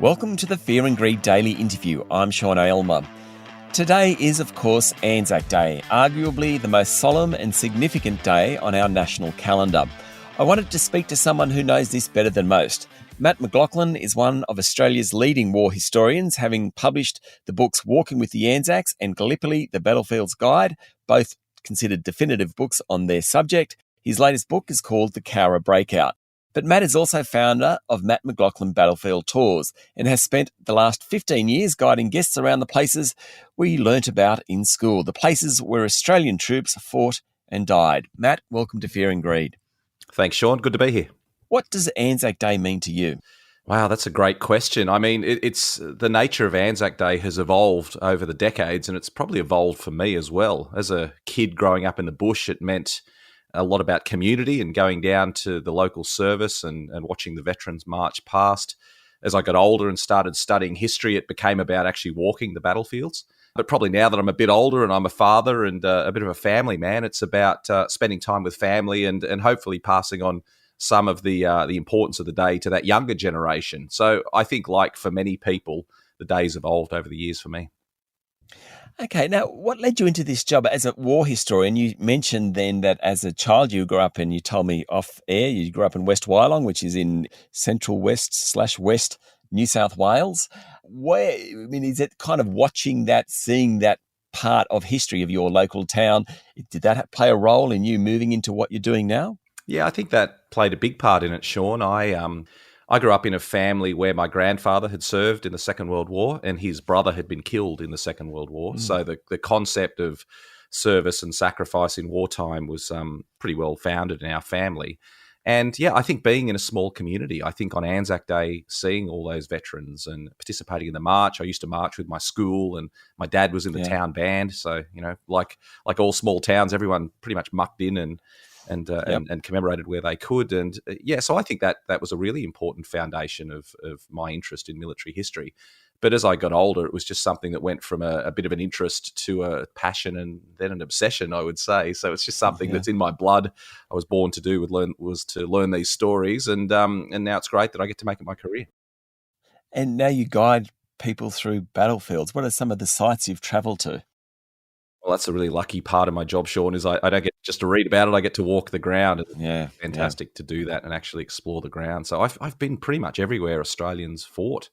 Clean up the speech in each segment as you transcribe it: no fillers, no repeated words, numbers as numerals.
Welcome to the Fear and Greed Daily Interview. I'm Sean Aylmer. Today is, of course, Anzac Day, arguably the most solemn and significant day on our national calendar. I wanted to speak to someone who knows this better than most. Mat McLachlan is one of Australia's leading war historians, having published the books Walking with the Anzacs and Gallipoli, The Battlefield's Guide, both considered definitive books on their subject. His latest book is called The Cowra Breakout. But Mat is also founder of Mat McLachlan Battlefield Tours and has spent the last 15 years guiding guests around the places we learnt about in school, the places where Australian troops fought and died. Mat, welcome to Fear and Greed. Thanks, Sean. Good to be here. What does Anzac Day mean to you? Wow, that's a great question. I mean, it's the nature of Anzac Day has evolved over the decades, and it's probably evolved for me as well. As a kid growing up in the bush, it meant a lot about community and going down to the local service and watching the veterans march past. As I got older and started studying history, it became about actually walking the battlefields. But probably now that I'm a bit older and I'm a father and a bit of a family man, it's about spending time with family and hopefully passing on some of the importance of the day to that younger generation. So I think, like for many people, the day's evolved over the years for me. Okay, now what led you into this job as a war historian? You mentioned then that as a child you grew up, and you told me off air, you grew up in West Wyalong, which is in central west/west New South Wales. Is it kind of watching that, seeing that part of history of your local town, did that play a role in you moving into what you're doing now? Yeah, I think that played a big part in it, Sean. I grew up in a family where my grandfather had served in the Second World War and his brother had been killed in the Second World War. So the concept of service and sacrifice in wartime was pretty well founded in our family. And yeah, I think being in a small community, I think on Anzac Day, seeing all those veterans and participating in the march. I used to march with my school, and my dad was in the town band. So, like all small towns, everyone pretty much mucked in and commemorated where they could. And so I think that was a really important foundation of my interest in military history. But as I got older, it was just something that went from a bit of an interest to a passion and then an obsession, I would say. So it's just something that's in my blood. I was born to do was to learn these stories, and now it's great that I get to make it my career. And now you guide people through battlefields. What are some of the sites you've travelled to? Well, that's a really lucky part of my job, Sean, is I don't get just to read about it. I get to walk the ground. It's fantastic to do that and actually explore the ground. So I've been pretty much everywhere Australians fought.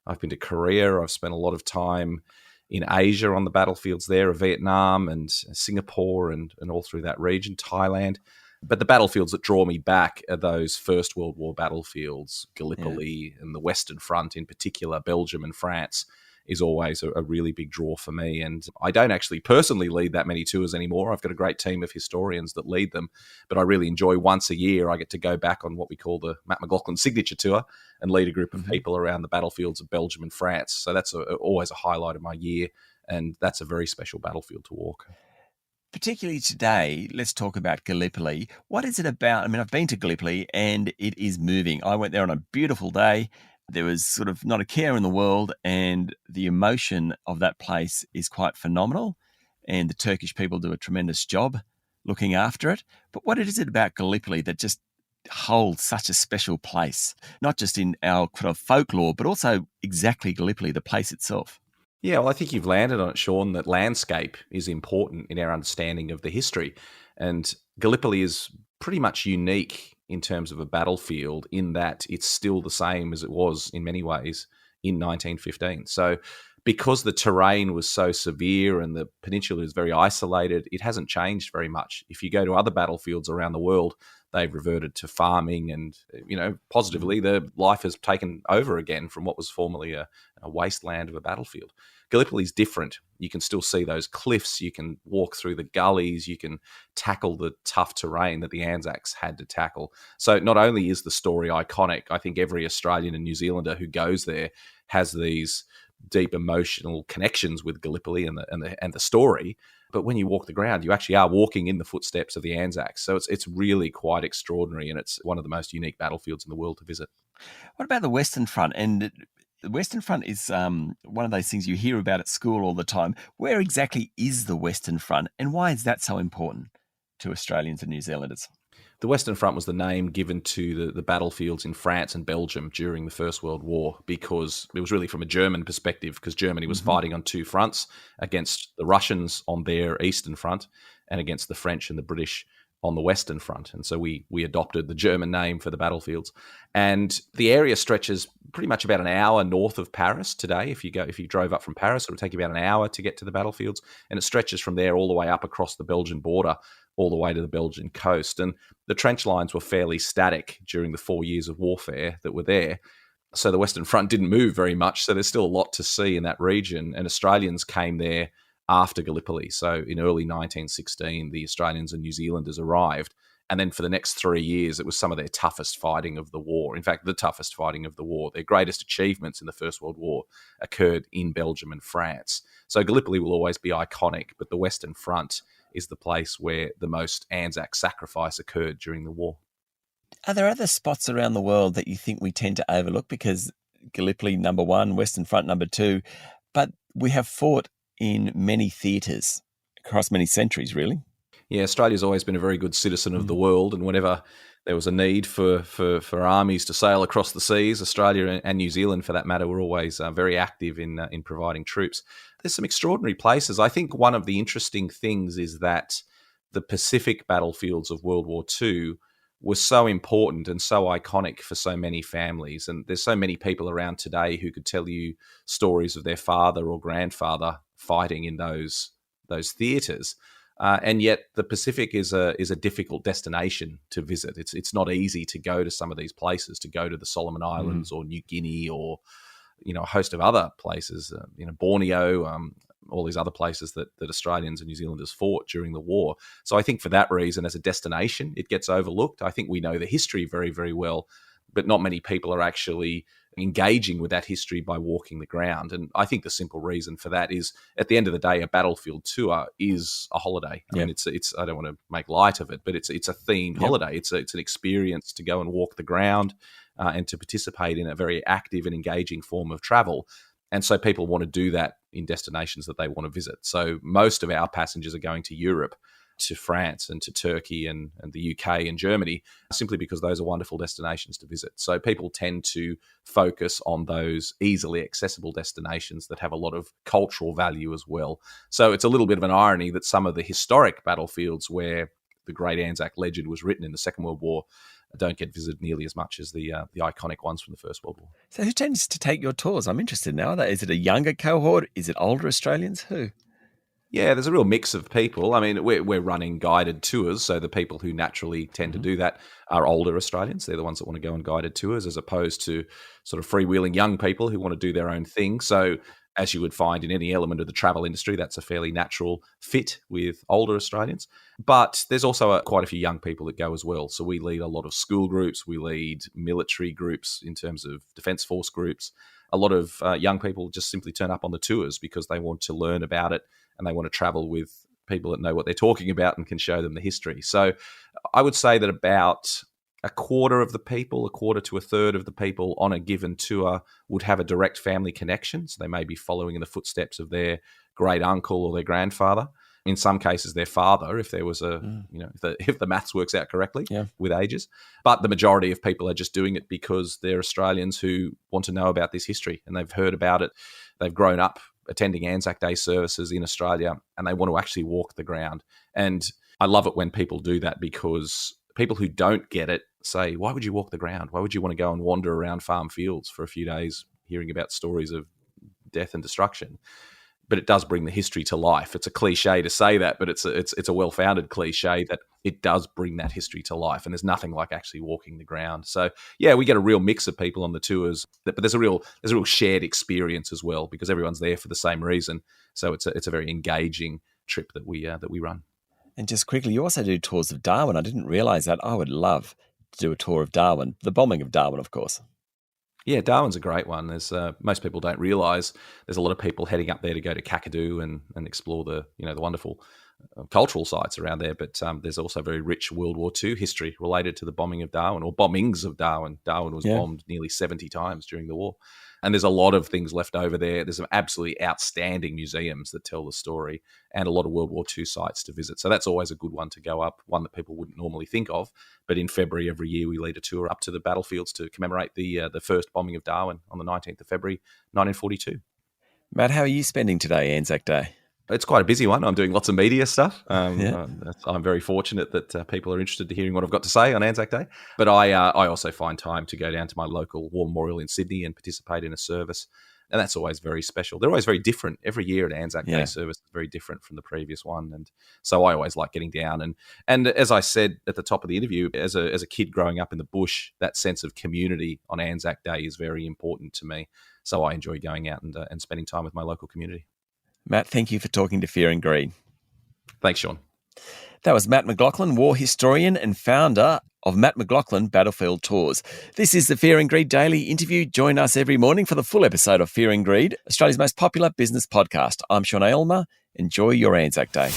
I've been to Korea. I've spent a lot of time in Asia on the battlefields there, of Vietnam and Singapore and all through that region, Thailand. But the battlefields that draw me back are those First World War battlefields, Gallipoli and the Western Front in particular, Belgium and France, is always a really big draw for me. And I don't actually personally lead that many tours anymore. I've got a great team of historians that lead them, but I really enjoy once a year I get to go back on what we call the Mat McLachlan Signature Tour and lead a group of people around the battlefields of Belgium and France. So that's always a highlight of my year, and that's a very special battlefield to walk. Particularly today, let's talk about Gallipoli. What is it about? I mean, I've been to Gallipoli and it is moving. I went there on a beautiful day. There was sort of not a care in the world, and the emotion of that place is quite phenomenal, and the Turkish people do a tremendous job looking after it. But what is it about Gallipoli that just holds such a special place, not just in our kind of folklore, but also exactly Gallipoli, the place itself? Yeah, well, I think you've landed on it, Sean, that landscape is important in our understanding of the history. And Gallipoli is pretty much unique in terms of a battlefield in that it's still the same as it was in many ways in 1915. So because the terrain was so severe and the peninsula is very isolated, it hasn't changed very much. If you go to other battlefields around the world, they've reverted to farming and, positively, the life has taken over again from what was formerly a wasteland of a battlefield. Gallipoli is different. You can still see those cliffs. You can walk through the gullies. You can tackle the tough terrain that the Anzacs had to tackle. So not only is the story iconic, I think every Australian and New Zealander who goes there has these deep emotional connections with Gallipoli and the story. But when you walk the ground, you actually are walking in the footsteps of the Anzacs. So it's really quite extraordinary, and it's one of the most unique battlefields in the world to visit. What about the Western Front? And the Western Front is one of those things you hear about at school all the time. Where exactly is the Western Front, and why is that so important to Australians and New Zealanders? The Western Front was the name given to the battlefields in France and Belgium during the First World War, because it was really from a German perspective, because Germany was fighting on two fronts, against the Russians on their eastern front and against the French and the British on the Western Front. And so we adopted the German name for the battlefields. And the area stretches pretty much about an hour north of Paris today. If you drove up from Paris, it would take you about an hour to get to the battlefields. And it stretches from there all the way up across the Belgian border, all the way to the Belgian coast. And the trench lines were fairly static during the 4 years of warfare that were there. So the Western Front didn't move very much. So there's still a lot to see in that region. And Australians came there after Gallipoli. So in early 1916, the Australians and New Zealanders arrived. And then for the next 3 years, it was some of their toughest fighting of the war. In fact, the toughest fighting of the war. Their greatest achievements in the First World War occurred in Belgium and France. So Gallipoli will always be iconic, but the Western Front is the place where the most Anzac sacrifice occurred during the war. Are there other spots around the world that you think we tend to overlook? Because Gallipoli, number one, Western Front, number two, but we have fought in many theatres across many centuries, really. Yeah, Australia's always been a very good citizen of the world, and whenever there was a need for armies to sail across the seas, Australia and New Zealand, for that matter, were always very active in providing troops. There's some extraordinary places. I think one of the interesting things is that the Pacific battlefields of World War II were so important and so iconic for so many families. And there's so many people around today who could tell you stories of their father or grandfather fighting in those theatres. And yet the Pacific is a difficult destination to visit. It's not easy to go to some of these places, to go to the Solomon Islands or New Guinea or, a host of other places, Borneo, all these other places that Australians and New Zealanders fought during the war. So I think for that reason, as a destination, it gets overlooked. I think we know the history very, very well, but not many people are actually engaging with that history by walking the ground. And I think the simple reason for that is, at the end of the day, a battlefield tour is a holiday. I mean, it's I don't want to make light of it, but it's a themed holiday. It's an experience to go and walk the ground and to participate in a very active and engaging form of travel. And so people want to do that in destinations that they want to visit. So most of our passengers are going to Europe, to France and to Turkey and the UK and Germany, simply because those are wonderful destinations to visit. So people tend to focus on those easily accessible destinations that have a lot of cultural value as well. So it's a little bit of an irony that some of the historic battlefields where the great Anzac legend was written in the Second World War don't get visited nearly as much as the iconic ones from the First World War. So who tends to take your tours? I'm interested now. Is it a younger cohort? Is it older Australians? Who? Yeah, there's a real mix of people. I mean, we're running guided tours, so the people who naturally tend to do that are older Australians. They're the ones that want to go on guided tours, as opposed to sort of freewheeling young people who want to do their own thing. So as you would find in any element of the travel industry, that's a fairly natural fit with older Australians. But there's also quite a few young people that go as well. So we lead a lot of school groups. We lead military groups in terms of Defence Force groups. A lot of young people just simply turn up on the tours because they want to learn about it and they want to travel with people that know what they're talking about and can show them the history. So I would say that about a quarter to a third of the people on a given tour would have a direct family connection. So they may be following in the footsteps of their great uncle or their grandfather. In some cases, their father, if there was if the maths works out correctly with ages. But the majority of people are just doing it because they're Australians who want to know about this history and they've heard about it. They've grown up attending Anzac Day services in Australia and they want to actually walk the ground. And I love it when people do that, because people who don't get it say, why would you walk the ground? Why would you want to go and wander around farm fields for a few days hearing about stories of death and destruction? But it does bring the history to life. It's a cliche to say that, but it's a well-founded cliche that it does bring that history to life. And there's nothing like actually walking the ground. So yeah, we get a real mix of people on the tours, but there's a real shared experience as well, because everyone's there for the same reason. So it's a very engaging trip that we run. And just quickly, you also do tours of Darwin. I didn't realise that. I would love to do a tour of Darwin. The bombing of Darwin, of course. Yeah, Darwin's a great one. There's most people don't realise there's a lot of people heading up there to go to Kakadu and explore the wonderful cultural sites around there, but there's also very rich World War II history related to the bombing of Darwin, or bombings of Darwin. Darwin was bombed nearly 70 times during the war. And there's a lot of things left over there. There's some absolutely outstanding museums that tell the story, and a lot of World War II sites to visit. So that's always a good one to go up, one that people wouldn't normally think of. But in February every year, we lead a tour up to the battlefields to commemorate the first bombing of Darwin on the 19th of February, 1942. Matt, how are you spending today, Anzac Day? It's quite a busy one. I'm doing lots of media stuff. I'm very fortunate that people are interested in hearing what I've got to say on Anzac Day. But I also find time to go down to my local war memorial in Sydney and participate in a service. And that's always very special. They're always very different. Every year at Anzac Day service is very different from the previous one. And so I always like getting down. And as I said at the top of the interview, as a kid growing up in the bush, that sense of community on Anzac Day is very important to me. So I enjoy going out and spending time with my local community. Matt, thank you for talking to Fear and Greed. Thanks, Sean. That was Mat McLachlan, war historian and founder of Mat McLachlan Battlefield Tours. This is the Fear and Greed Daily Interview. Join us every morning for the full episode of Fear and Greed, Australia's most popular business podcast. I'm Sean Aylmer. Enjoy your Anzac Day.